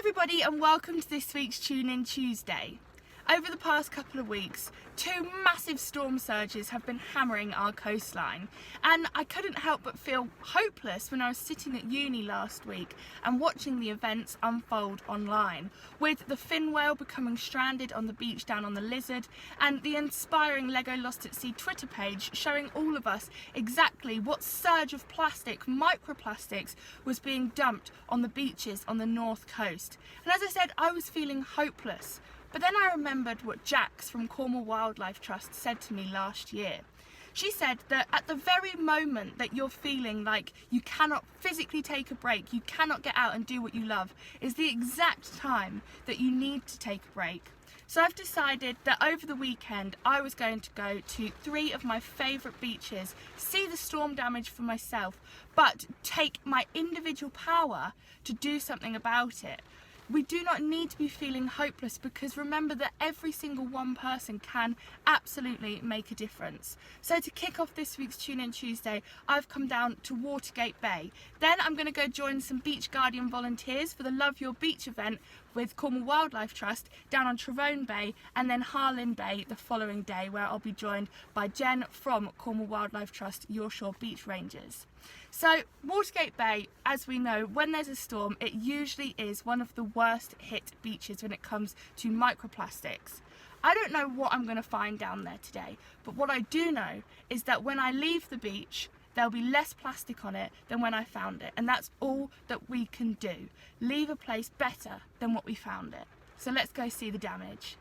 everybody and welcome to this week's Tune In Tuesday. Over the past couple of weeks, two massive storm surges have been hammering our coastline, and I couldn't help but feel hopeless when I was sitting at uni last week and watching the events unfold online, with the fin whale becoming stranded on the beach down on the Lizard and the inspiring Lego Lost at Sea Twitter page showing all of us exactly what surge of plastic, microplastics, was being dumped on the beaches on the north coast. And as I said, I was feeling hopeless. But then I remembered what Jax from Cornwall Wildlife Trust said to me last year. She said that at the very moment that you're feeling like you cannot physically take a break, you cannot get out and do what you love, is the exact time that you need to take a break. So I've decided that over the weekend I was going to go to 3 of my favourite beaches, see the storm damage for myself, but take my individual power to do something about it. We do not need to be feeling hopeless, because remember that every single one person can absolutely make a difference. So to kick off this week's Tune In Tuesday, I've come down to Watergate Bay. Then I'm going to go join some Beach Guardian volunteers for the Love Your Beach event with Cornwall Wildlife Trust down on Trevone Bay, and then Harlyn Bay the following day, where I'll be joined by Jen from Cornwall Wildlife Trust Your Shore Beach Rangers. So Watergate Bay, as we know, when there's a storm, it usually is one of the worst hit beaches when it comes to microplastics. I don't know what I'm going to find down there today, but what I do know is that when I leave the beach, there'll be less plastic on it than when I found it, and that's all that we can do. Leave a place better than what we found it. So let's go see the damage.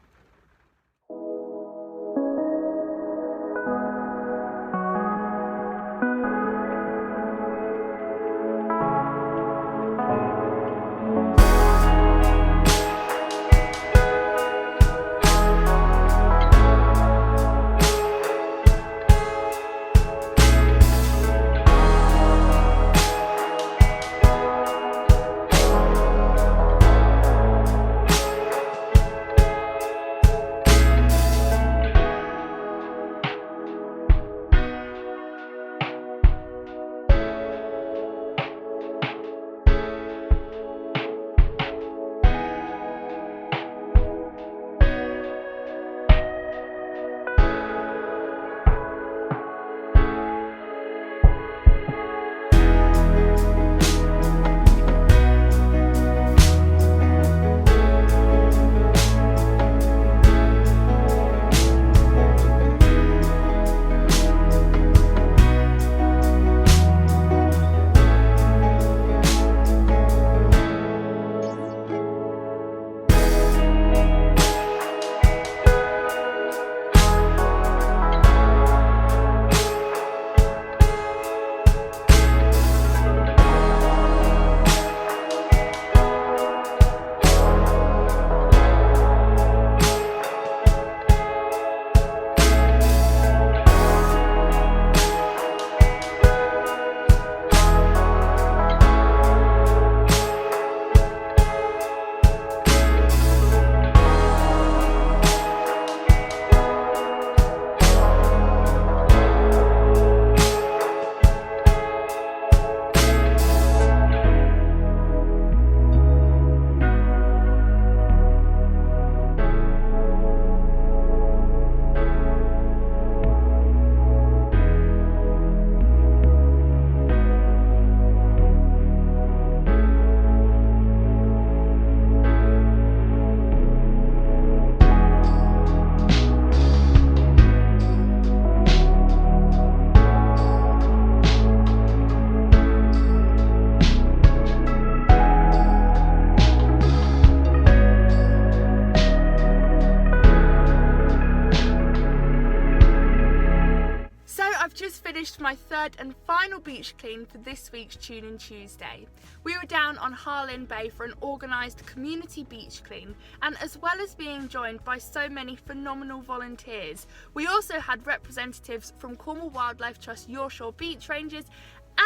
Finished my third and final beach clean for this week's Tune In Tuesday. We were down on Harlyn Bay for an organised community beach clean, and as well as being joined by so many phenomenal volunteers, we also had representatives from Cornwall Wildlife Trust Your Shore Beach Rangers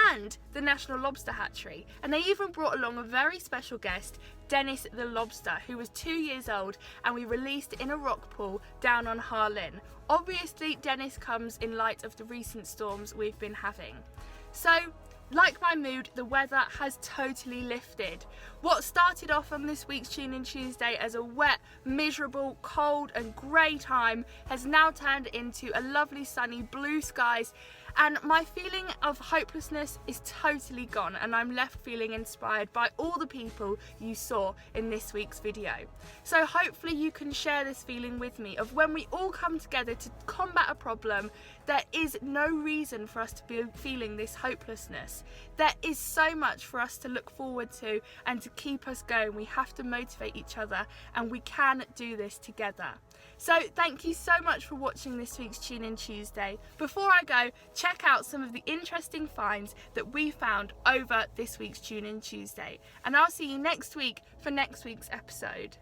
and the National Lobster Hatchery, and they even brought along a very special guest, Dennis the lobster, who was 2 years old and we released in a rock pool down on Harlyn. Obviously Dennis comes in light of the recent storms we've been having. So Like my mood, the weather has totally lifted. What started off on this week's Tune In Tuesday as a wet, miserable, cold and grey time has now turned into a lovely sunny blue skies, and my feeling of hopelessness is totally gone, and I'm left feeling inspired by all the people you saw in this week's video. So hopefully you can share this feeling with me of when we all come together to combat a problem, there is no reason for us to be feeling this hopelessness. There is so much for us to look forward to and to keep us going. We have to motivate each other, and we can do this together. So thank you so much for watching this week's Tune In Tuesday. Before I go, check out some of the interesting finds that we found over this week's Tune In Tuesday. And I'll see you next week for next week's episode.